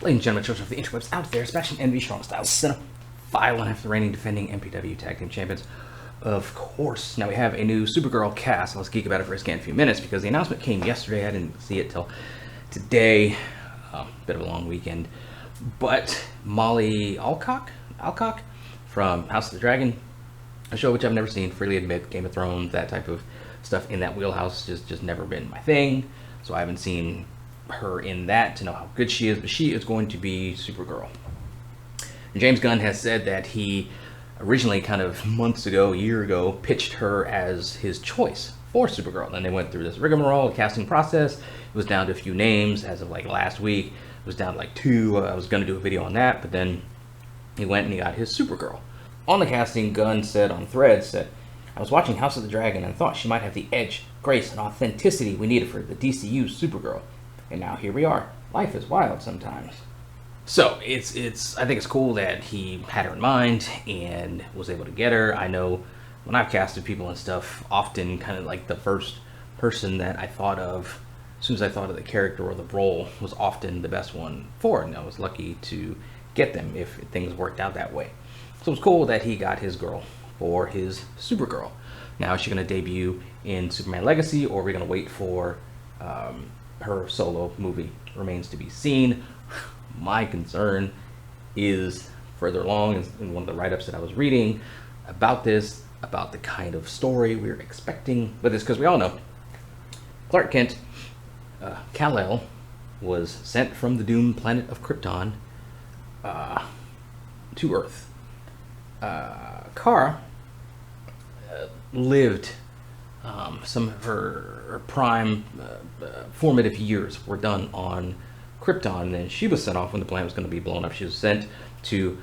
Ladies and gentlemen, children of the interwebs out there, Sebastian Envy, Strong Style, Cinephile, and half the reigning defending MPW Tag Team Champions. Of course, now we have a new Supergirl cast. Let's geek about it for a scant few minutes because the announcement came yesterday. I didn't see it till today. Bit of a long weekend. But Milly Alcock from House of the Dragon, a show which I've never seen, freely admit, Game of Thrones, that type of stuff in that wheelhouse just never been my thing. So I haven't seen her in that to know how good she is, but she is going to be Supergirl. And James Gunn has said that he originally, kind of months ago, a year ago, pitched her as his choice for Supergirl. Then they went through this rigmarole casting process. It was down to a few names as of like last week. It was down to like 2. I was going to do a video on that, but then he went and he got his Supergirl. On the casting, Gunn said on Threads, I was watching House of the Dragon and thought she might have the edge, grace, and authenticity we needed for the DCEU Supergirl. And now here we are. Life is wild sometimes. So it's I think it's cool that he had her in mind and was able to get her. I know when I've casted people and stuff, often kind of like the first person that I thought of, as soon as I thought of the character or the role, was often the best one for it. And I was lucky to get them if things worked out that way. So it's cool that he got his girl for his Supergirl. Now, is she going to debut in Superman Legacy, or are we going to wait for her solo movie? Remains to be seen. My concern is further along in one of the write-ups that I was reading about this, about the kind of story we're expecting with this, because we all know Clark Kent, Kal-El, was sent from the doomed planet of Krypton to Earth. Kara lived some of her prime formative years were done on Krypton, and then she was sent off when the planet was going to be blown up. She was sent to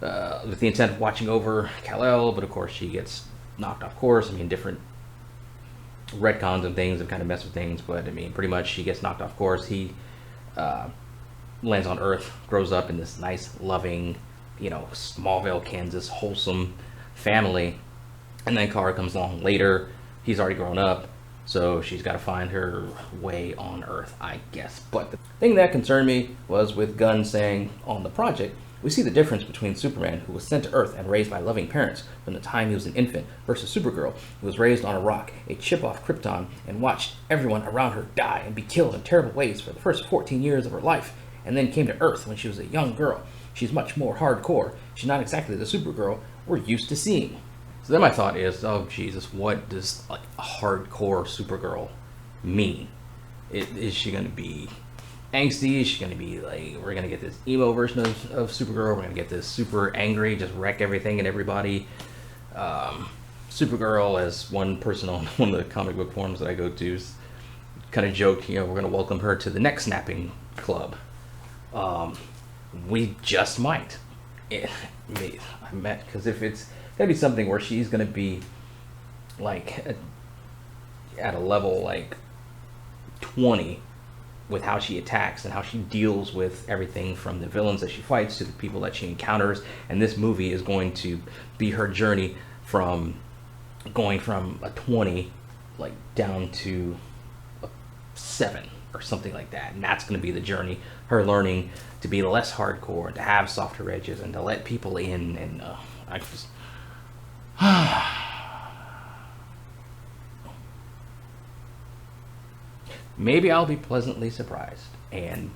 with the intent of watching over Kal-El, but of course she gets knocked off course. I mean, different retcons and things have kind of messed with things, but I mean, pretty much she gets knocked off course. He lands on Earth, grows up in this nice, loving, Smallville, Kansas, wholesome family, and then Kara comes along later. He's already grown up, so she's got to find her way on Earth, I guess. But the thing that concerned me was with Gunn saying on the project, we see the difference between Superman, who was sent to Earth and raised by loving parents from the time he was an infant, versus Supergirl, who was raised on a rock, a chip off Krypton, and watched everyone around her die and be killed in terrible ways for the first 14 years of her life, and then came to Earth when she was a young girl. She's much more hardcore. She's not exactly the Supergirl we're used to seeing. So then my thought is, oh Jesus, what does like a hardcore Supergirl mean? Is she going to be angsty? Is she going to be like, we're going to get this emo version of Supergirl? We're going to get this super angry, just wreck everything and everybody. Supergirl, as one person on one of the comic book forums that I go to, kind of joked, we're going to welcome her to the neck snapping club. We just might. Because if it's gonna be something where she's gonna be like at a level like 20 with how she attacks and how she deals with everything from the villains that she fights to the people that she encounters, and this movie is going to be her journey from going from a 20 like down to a 7 or something like that. And that's going to be the journey, her learning to be less hardcore, to have softer edges, and to let people in. And I just maybe I'll be pleasantly surprised and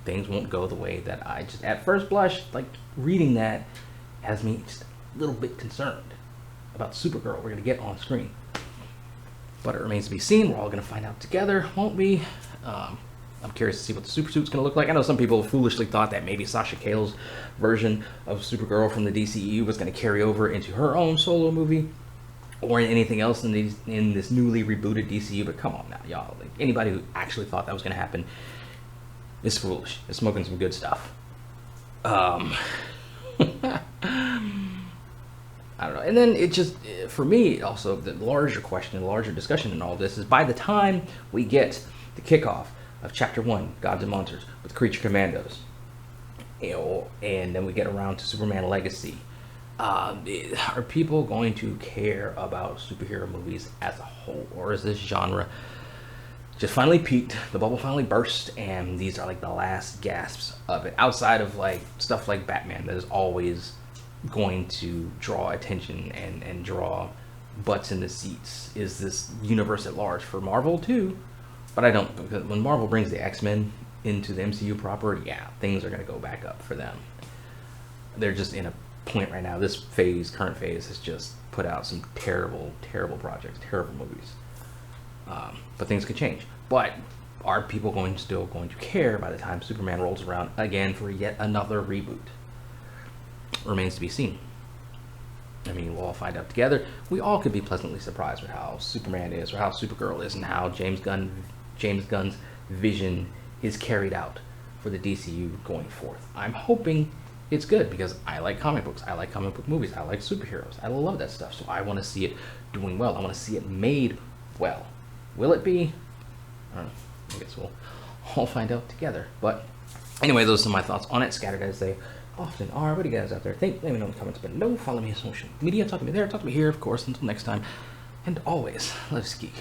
things won't go the way that I just at first blush, like reading that has me just a little bit concerned about Supergirl we're going to get on screen. But it remains to be seen. We're all going to find out together, won't we? I'm curious to see what the supersuit's going to look like. I know some people foolishly thought that maybe Sasha Cale's version of Supergirl from the DCEU was going to carry over into her own solo movie or in anything else in this newly rebooted DCU. But come on now, y'all. Like, anybody who actually thought that was going to happen is foolish. Is smoking some good stuff. I don't know. And then it just, for me, also, the larger question, the larger discussion in all this is by the time we get the kickoff of Chapter 1, Gods and Monsters, with Creature Commandos, and then we get around to Superman Legacy, are people going to care about superhero movies as a whole? Or is this genre just finally peaked. The bubble finally burst, and these are like the last gasps of it. Outside of like stuff like Batman, that is always going to draw attention and draw butts in the seats, is this universe at large for Marvel too. But I don't, because when Marvel brings the X-Men into the MCU proper, yeah, things are going to go back up for them. They're just in a point right now. This phase, current phase, has just put out some terrible, terrible projects, terrible movies. But things could change. But are people still going to care by the time Superman rolls around again for yet another reboot? Remains to be seen. I mean, we'll all find out together. We all could be pleasantly surprised with how Superman is, or how Supergirl is, and how James Gunn's vision is carried out for the DCU going forth. I'm hoping it's good, because I like comic books, I like comic book movies, I like superheroes, I love that stuff, so I want to see it doing well. I want to see it made well. Will it be? I don't know. I guess we'll all find out together. But anyway, those are my thoughts on it, scattered as they often are. What do you guys out there think? Let me know in the comments below. Follow me on social media. Talk to me there. Talk to me here, of course. Until next time. And always, let's geek.